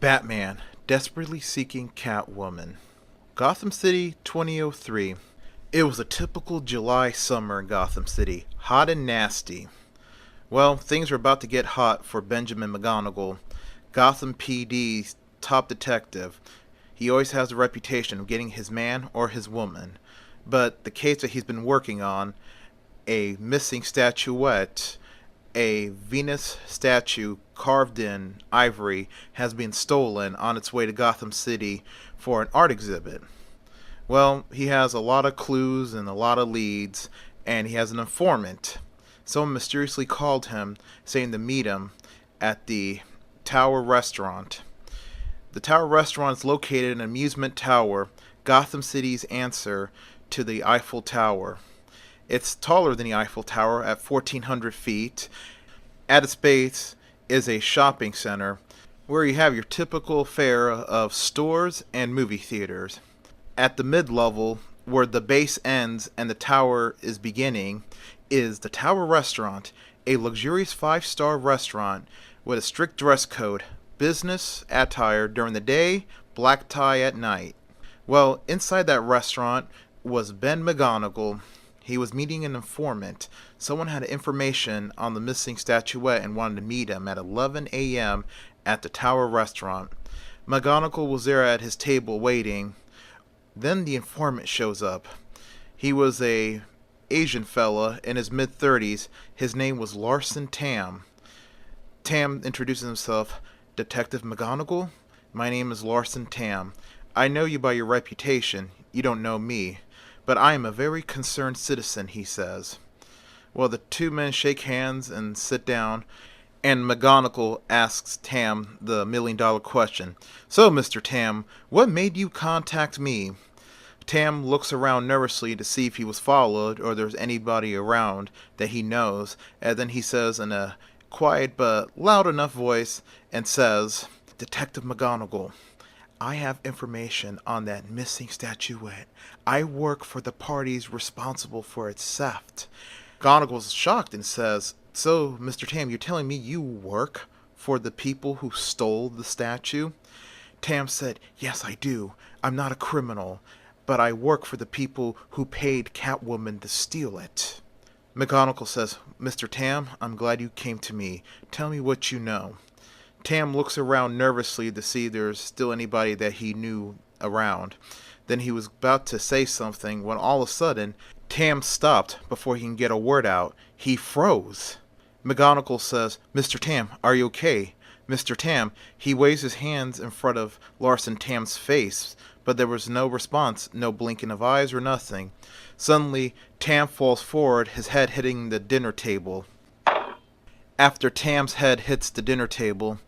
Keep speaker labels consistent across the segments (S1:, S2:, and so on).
S1: Batman, desperately seeking Catwoman. Gotham City, 2003. It was a typical July summer in Gotham City, hot and nasty. Well, things were about to get hot for Benjamin McGonagall, Gotham PD's top detective. He always has a reputation of getting his man or his woman. But the case that he's been working on, a missing statuette, a Venus statue carved in ivory, has been stolen on its way to Gotham City for an art exhibit. Well, he has a lot of clues and a lot of leads, and he has an informant. Someone mysteriously called him, saying to meet him at the Tower Restaurant. The Tower Restaurant is located in an amusement tower, Gotham City's answer to the Eiffel Tower. It's taller than the Eiffel Tower at 1,400 feet. At its base is a shopping center where you have your typical fare of stores and movie theaters. At the mid-level, where the base ends and the tower is beginning, is the Tower Restaurant, a luxurious 5-star restaurant with a strict dress code, business attire during the day, black tie at night. Well, inside that restaurant was Ben McGonagall. He was meeting an informant. Someone had information on the missing statuette and wanted to meet him at 11 a.m. at the Tower Restaurant. McGonagall was there at his table waiting. Then the informant shows up. He was a Asian fella in his mid-30s. His name was Larson Tam. Tam introduces himself. Detective McGonagall? My name is Larson Tam. I know you by your reputation. You don't know me. But I am a very concerned citizen, he says. Well, the two men shake hands and sit down, and McGonagall asks Tam the million-dollar question. So, Mr. Tam, what made you contact me? Tam looks around nervously to see if he was followed or there's anybody around that he knows, and then he says in a quiet but loud enough voice and says, Detective McGonagall, I have information on that missing statuette. I work for the parties responsible for its theft. McGonagall's shocked and says, So, Mr. Tam, you're telling me you work for the people who stole the statue? Tam said, Yes, I do. I'm not a criminal, but I work for the people who paid Catwoman to steal it. McGonagall says, Mr. Tam, I'm glad you came to me. Tell me what you know. Tam looks around nervously to see if there's still anybody that he knew around. Then he was about to say something when all of a sudden, Tam stopped before he can get a word out. He froze. McGonagall says, Mr. Tam, are you okay? Mr. Tam, he waves his hands in front of Larson Tam's face, but there was no response, no blinking of eyes or nothing. Suddenly, Tam falls forward, his head hitting the dinner table. After Tam's head hits the dinner table,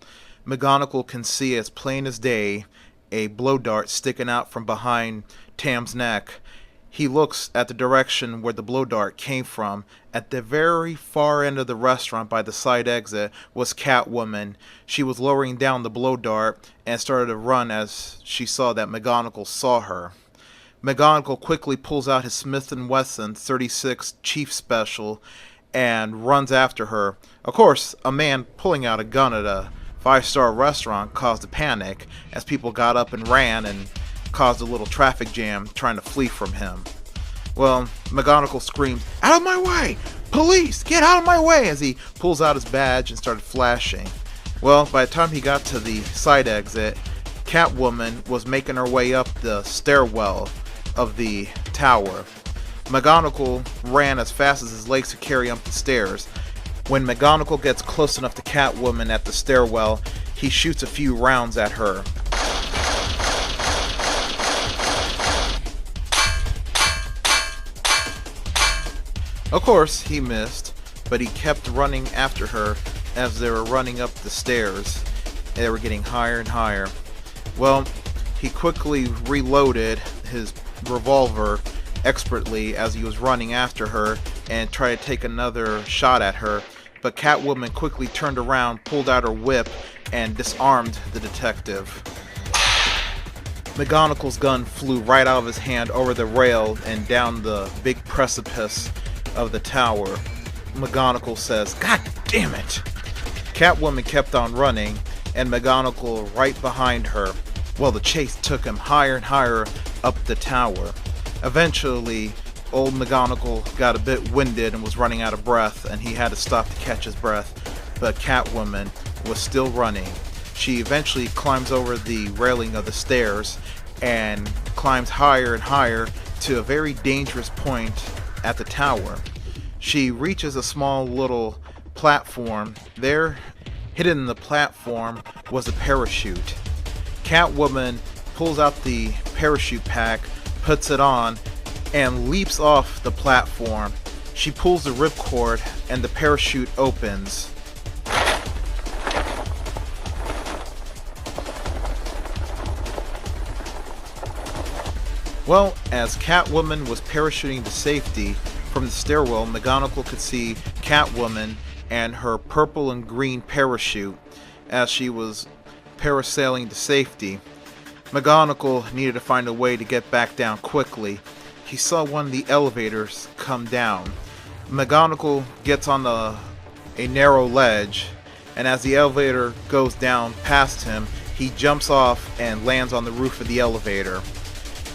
S1: McGonagall can see as plain as day a blow dart sticking out from behind Tam's neck. He looks at the direction where the blow dart came from. At the very far end of the restaurant by the side exit was Catwoman. She was lowering down the blow dart and started to run as she saw that McGonagall saw her. McGonagall quickly pulls out his Smith & Wesson 36 Chief Special and runs after her. Of course, a man pulling out a gun at a 5-star restaurant caused a panic as people got up and ran and caused a little traffic jam trying to flee from him. Well, McGonagall screams, Out of my way! Police! Get out of my way! As he pulls out his badge and started flashing. Well, by the time he got to the side exit, Catwoman was making her way up the stairwell of the tower. McGonagall ran as fast as his legs could carry him up the stairs. When McGonagall gets close enough to Catwoman at the stairwell, he shoots a few rounds at her. Of course, he missed, but he kept running after her as they were running up the stairs. They were getting higher and higher. Well, he quickly reloaded his revolver expertly as he was running after her and tried to take another shot at her, but Catwoman quickly turned around, pulled out her whip, and disarmed the detective. McGonagall's gun flew right out of his hand over the rail and down the big precipice of the tower. McGonagall says, God damn it! Catwoman kept on running, and McGonagall right behind her. Well, the chase took him higher and higher up the tower. Eventually, old McGonagall got a bit winded and was running out of breath, and he had to stop to catch his breath. But Catwoman was still running. She eventually climbs over the railing of the stairs and climbs higher and higher to a very dangerous point at the tower. She reaches a small little platform. There, hidden in the platform, was a parachute. Catwoman pulls out the parachute pack, puts it on, and leaps off the platform. She pulls the ripcord and the parachute opens. Well, as Catwoman was parachuting to safety from the stairwell, McGonagall could see Catwoman and her purple and green parachute as she was parasailing to safety. McGonagall needed to find a way to get back down quickly. He saw one of the elevators come down. McGonagall gets on a narrow ledge, and as the elevator goes down past him, he jumps off and lands on the roof of the elevator.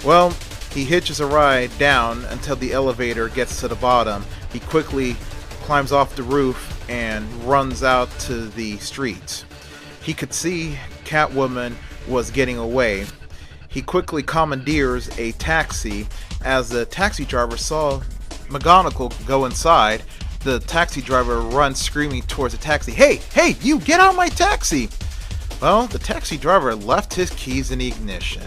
S1: Well, he hitches a ride down until the elevator gets to the bottom. He quickly climbs off the roof and runs out to the streets. He could see Catwoman was getting away. He quickly commandeers a taxi. As the taxi driver saw McGonagall go inside, the taxi driver runs screaming towards the taxi. Hey, you get out of my taxi! Well, the taxi driver left his keys in the ignition.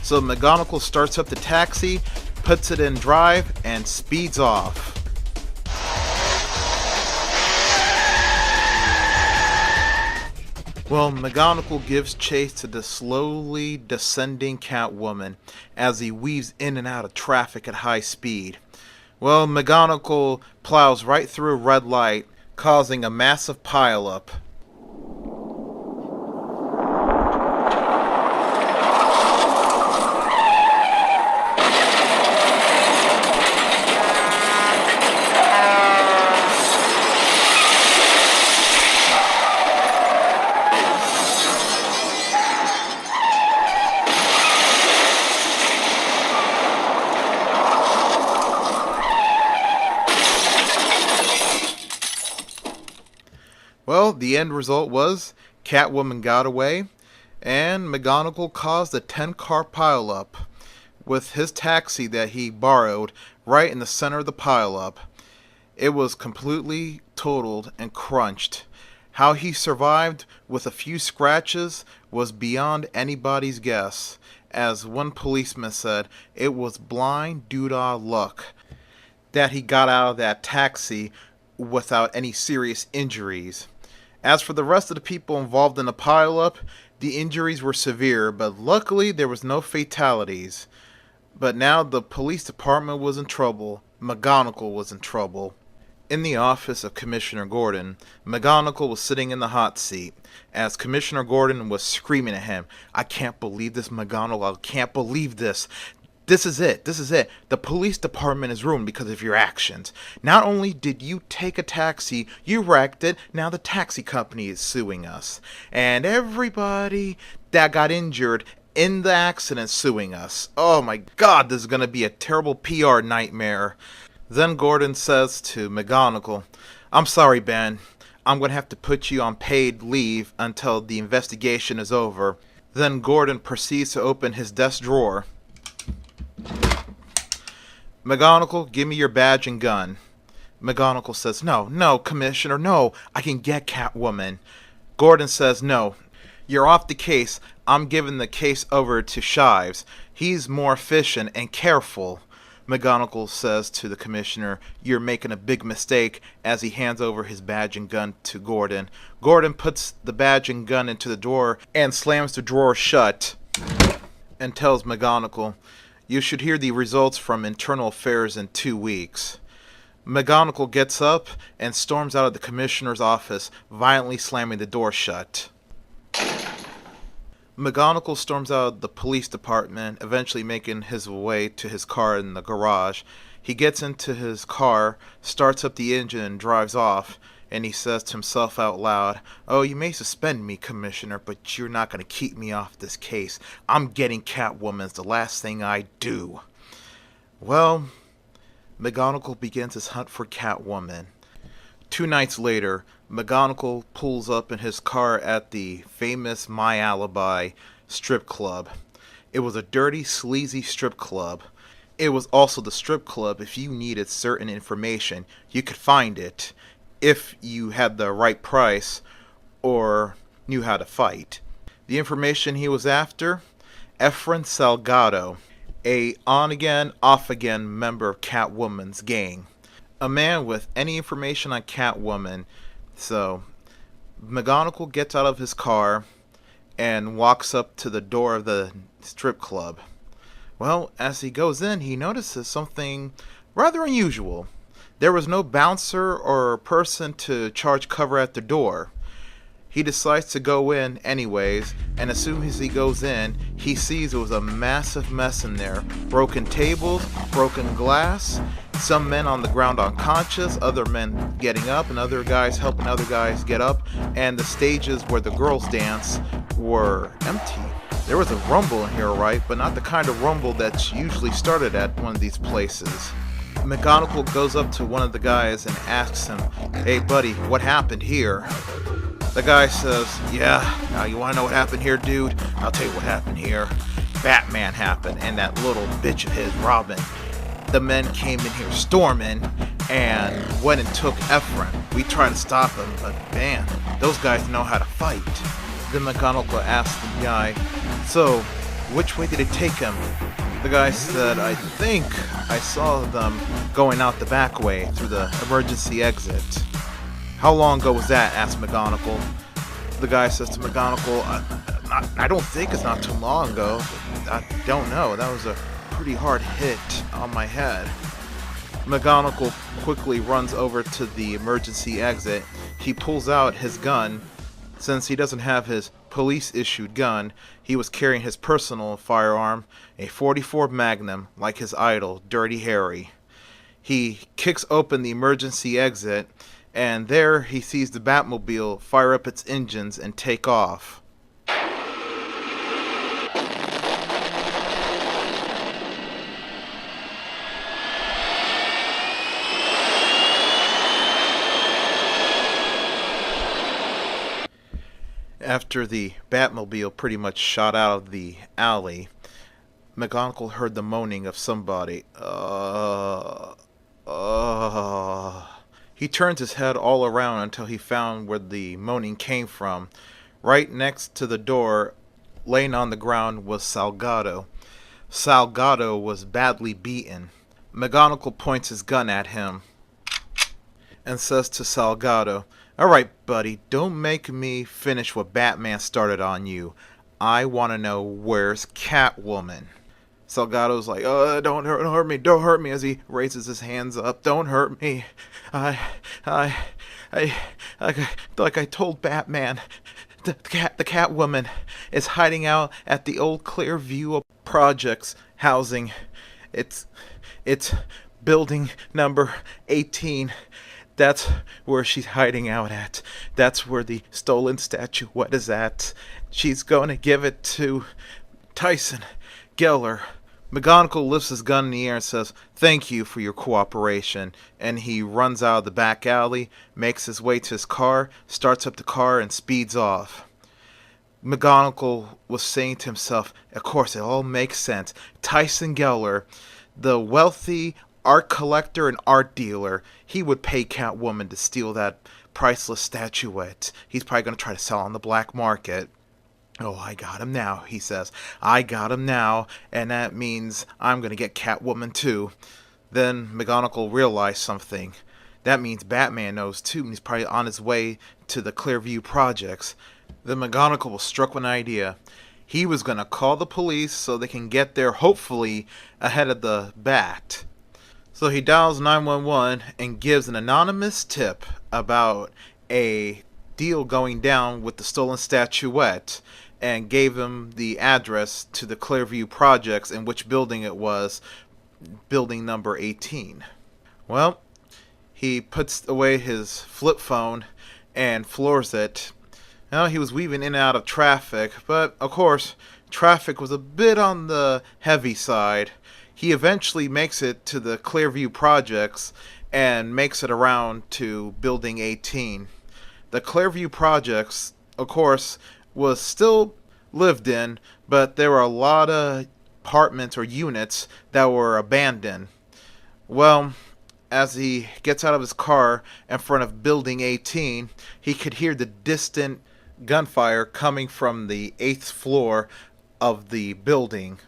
S1: So McGonagall starts up the taxi, puts it in drive, and speeds off. Well, McGonagall gives chase to the slowly descending Catwoman as he weaves in and out of traffic at high speed. Well, McGonagall plows right through a red light, causing a massive pileup. Well, the end result was Catwoman got away, and McGonagall caused a 10-car pileup with his taxi that he borrowed right in the center of the pileup. It was completely totaled and crunched. How he survived with a few scratches was beyond anybody's guess. As one policeman said, it was blind doodah luck that he got out of that taxi without any serious injuries. As for the rest of the people involved in the pileup, the injuries were severe, but luckily there was no fatalities. But now the police department was in trouble. McGonagall was in trouble. In the office of Commissioner Gordon, McGonagall was sitting in the hot seat as Commissioner Gordon was screaming at him, "I can't believe this, McGonagall. I can't believe this. This is it. The police department is ruined because of your actions. Not only did you take a taxi, you wrecked it, now the taxi company is suing us. And everybody that got injured in the accident suing us. Oh my God, this is going to be a terrible PR nightmare." Then Gordon says to McGonagall, "I'm sorry, Ben. I'm going to have to put you on paid leave until the investigation is over." Then Gordon proceeds to open his desk drawer. "McGonagall, give me your badge and gun." McGonagall says, No, Commissioner, no. I can get Catwoman." Gordon says, "No, you're off the case. I'm giving the case over to Shives. He's more efficient and careful." McGonagall says to the Commissioner, "You're making a big mistake," as he hands over his badge and gun to Gordon. Gordon puts the badge and gun into the drawer and slams the drawer shut and tells McGonagall, "You should hear the results from Internal Affairs in 2 weeks." McGonagall gets up and storms out of the Commissioner's office, violently slamming the door shut. McGonagall storms out of the police department, eventually making his way to his car in the garage. He gets into his car, starts up the engine, and drives off. and he says to himself out loud, "Oh, you may suspend me, Commissioner, but you're not going to keep me off this case. I'm getting Catwoman. It's the last thing I do." Well, McGonagall begins his hunt for Catwoman. 2 nights later, McGonagall pulls up in his car at the famous My Alibi strip club. It was a dirty, sleazy strip club. It was also the strip club if you needed certain information. You could find it if you had the right price or knew how to fight. The information he was after? Efren Salgado, a on-again, off-again member of Catwoman's gang. A man with any information on Catwoman. So, McGonagall gets out of his car and walks up to the door of the strip club. Well, as he goes in, he notices something rather unusual. There was no bouncer or person to charge cover at the door. He decides to go in anyways, and as soon as he goes in, he sees it was a massive mess in there. Broken tables, broken glass, some men on the ground unconscious, other men getting up, and other guys helping other guys get up, and the stages where the girls dance were empty. There was a rumble in here, right? But not the kind of rumble that's usually started at one of these places. McGonagall goes up to one of the guys and asks him, "Hey buddy, what happened here?" The guy says, "Yeah, now you want to know what happened here, dude? I'll tell you what happened here. Batman happened, and that little bitch of his, Robin. The men came in here storming and went and took Efren. We tried to stop them, but man, those guys know how to fight." Then McGonagall asked the guy, "So, which way did it take him?" The guy said, "I think I saw them going out the back way through the emergency exit." "How long ago was that?" asked McGonagall. The guy says to McGonagall, I don't think it's not too long ago. I don't know. That was a pretty hard hit on my head." McGonagall quickly runs over to the emergency exit. He pulls out his gun. Since he doesn't have his police-issued gun, he was carrying his personal firearm, a .44 Magnum, like his idol, Dirty Harry. He kicks open the emergency exit, and there he sees the Batmobile fire up its engines and take off. After the Batmobile pretty much shot out of the alley, McGonagall heard the moaning of somebody. He turns his head all around until he found where the moaning came from. Right next to the door, laying on the ground, was Salgado. Salgado was badly beaten. McGonagall points his gun at him and says to Salgado, "All right, buddy, don't make me finish what Batman started on you. I want to know where's Catwoman." Salgado's like, don't hurt me," as he raises his hands up. "Don't hurt me. Like I told Batman, the Catwoman is hiding out at the old Clearview Projects housing. It's building number 18. That's where she's hiding out at. That's where the stolen statuette is at. She's going to give it to Tyson Geller." McGonagall lifts his gun in the air and says, "Thank you for your cooperation," and he runs out of the back alley, makes his way to his car, starts up the car, and speeds off. McGonagall was saying to himself, of course, it all makes sense. Tyson Geller, the wealthy art collector and art dealer, he would pay Catwoman to steal that priceless statuette. He's probably going to try to sell on the black market. "Oh, I got him now," he says. "I got him now, and that means I'm going to get Catwoman too." Then McGonagall realized something. That means Batman knows too, and he's probably on his way to the Clearview Projects. Then McGonagall was struck with an idea. He was going to call the police so they can get there, hopefully, ahead of the Bat. So he dials 911 and gives an anonymous tip about a deal going down with the stolen statuette, and gave him the address to the Clearview Projects and which building it was, building number 18. Well, He puts away his flip phone and floors it. Now, he was weaving in and out of traffic, but of course, traffic was a bit on the heavy side. He eventually makes it to the Clearview Projects and makes it around to Building 18. The Clearview Projects, of course, was still lived in, but there were a lot of apartments or units that were abandoned. Well, as he gets out of his car in front of Building 18, he could hear the distant gunfire coming from the 8th floor of the building.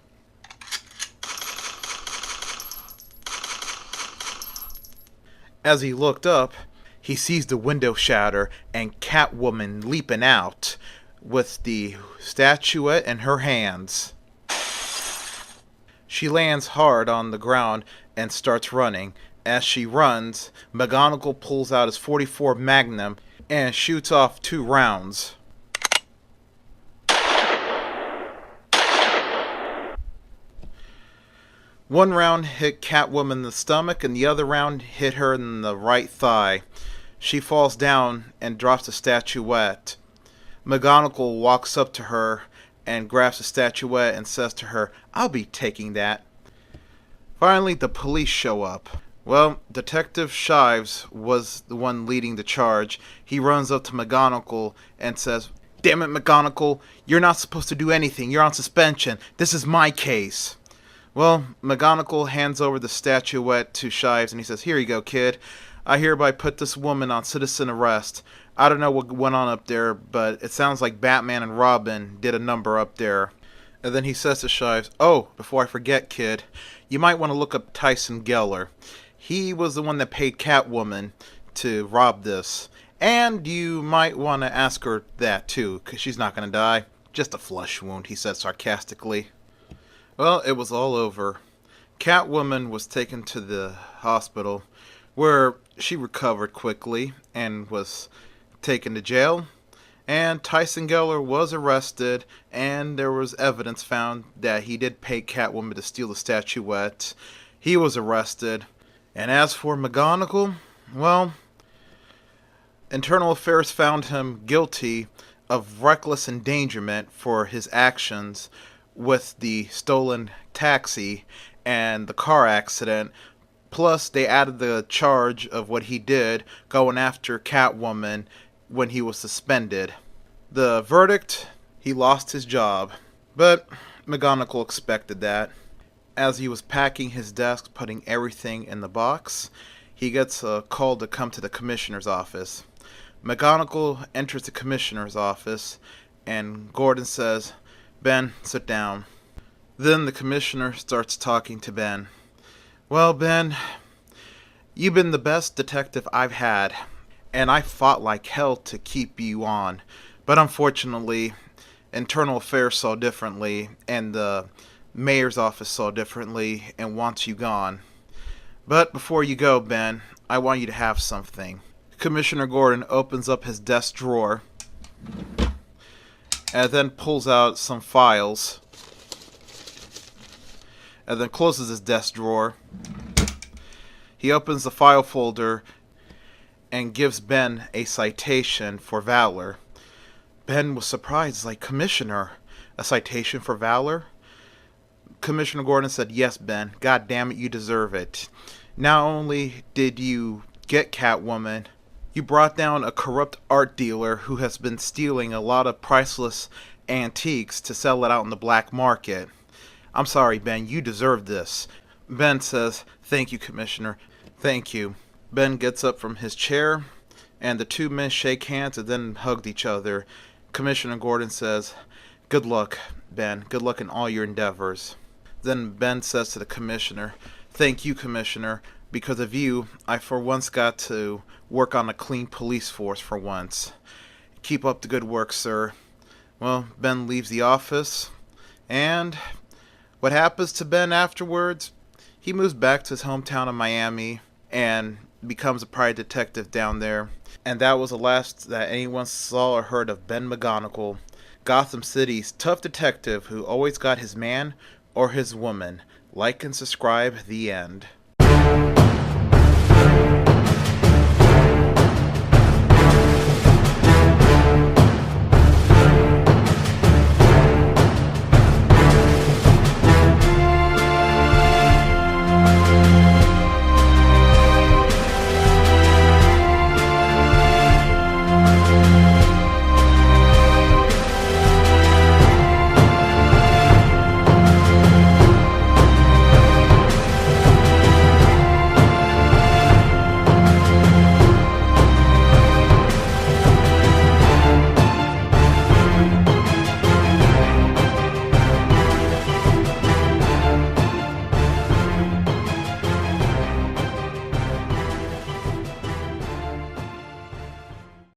S1: As he looked up, he sees the window shatter and Catwoman leaping out with the statuette in her hands. She lands hard on the ground and starts running. As she runs, McGonagall pulls out his .44 Magnum and shoots off 2 rounds. One round hit Catwoman in the stomach and the other round hit her in the right thigh. She falls down and drops the statuette. McGonagall walks up to her and grabs the statuette and says to her, "I'll be taking that." Finally, the police show up. Well, Detective Shives was the one leading the charge. He runs up to McGonagall and says, "Damn it, McGonagall, you're not supposed to do anything. You're on suspension. This is my case." Well, McGonagall hands over the statuette to Shives and he says, "Here you go, kid. I hereby put this woman on citizen arrest. I don't know what went on up there, but it sounds like Batman and Robin did a number up there." And then he says to Shives, "Oh, before I forget, kid, you might want to look up Tyson Geller. He was the one that paid Catwoman to rob this. And you might want to ask her that too, because she's not going to die. Just a flesh wound," he said sarcastically. Well, it was all over. Catwoman was taken to the hospital, where she recovered quickly and was taken to jail. And Tyson Geller was arrested, and there was evidence found that he did pay Catwoman to steal the statuette. He was arrested. And as for McGonagall, well, Internal Affairs found him guilty of reckless endangerment for his actions with the stolen taxi and the car accident. Plus, they added the charge of what he did going after Catwoman when he was suspended. The verdict, he lost his job. But McGonagall expected that. As he was packing his desk, putting everything in the box, he gets a call to come to the commissioner's office. McGonagall enters the commissioner's office, and Gordon says, "Ben, sit down." Then the commissioner starts talking to Ben. "Well, Ben, you've been the best detective I've had, and I fought like hell to keep you on. But unfortunately, Internal Affairs saw differently, and the mayor's office saw differently, and wants you gone. But before you go, Ben, I want you to have something." Commissioner Gordon opens up his desk drawer and then pulls out some files and then closes his desk drawer. He opens the file folder and gives Ben a citation for valor. Ben was surprised, like, "Commissioner, a citation for valor?" Commissioner Gordon said, "Yes, Ben. God damn it, you deserve it. Not only did you get Catwoman, you brought down a corrupt art dealer who has been stealing a lot of priceless antiques to sell it out in the black market. I'm sorry, Ben, you deserve this." Ben says, "Thank you, Commissioner. Thank you." Ben gets up from his chair, and the two men shake hands and then hugged each other. Commissioner Gordon says, "Good luck, Ben. Good luck in all your endeavors." Then Ben says to the commissioner, "Thank you, Commissioner. Because of you, I for once got to work on a clean police force for once. Keep up the good work, sir." Well, Ben leaves the office, and what happens to Ben afterwards? He moves back to his hometown of Miami and becomes a private detective down there. And that was the last that anyone saw or heard of Ben McGonagall, Gotham City's tough detective who always got his man or his woman. Like and subscribe. The end.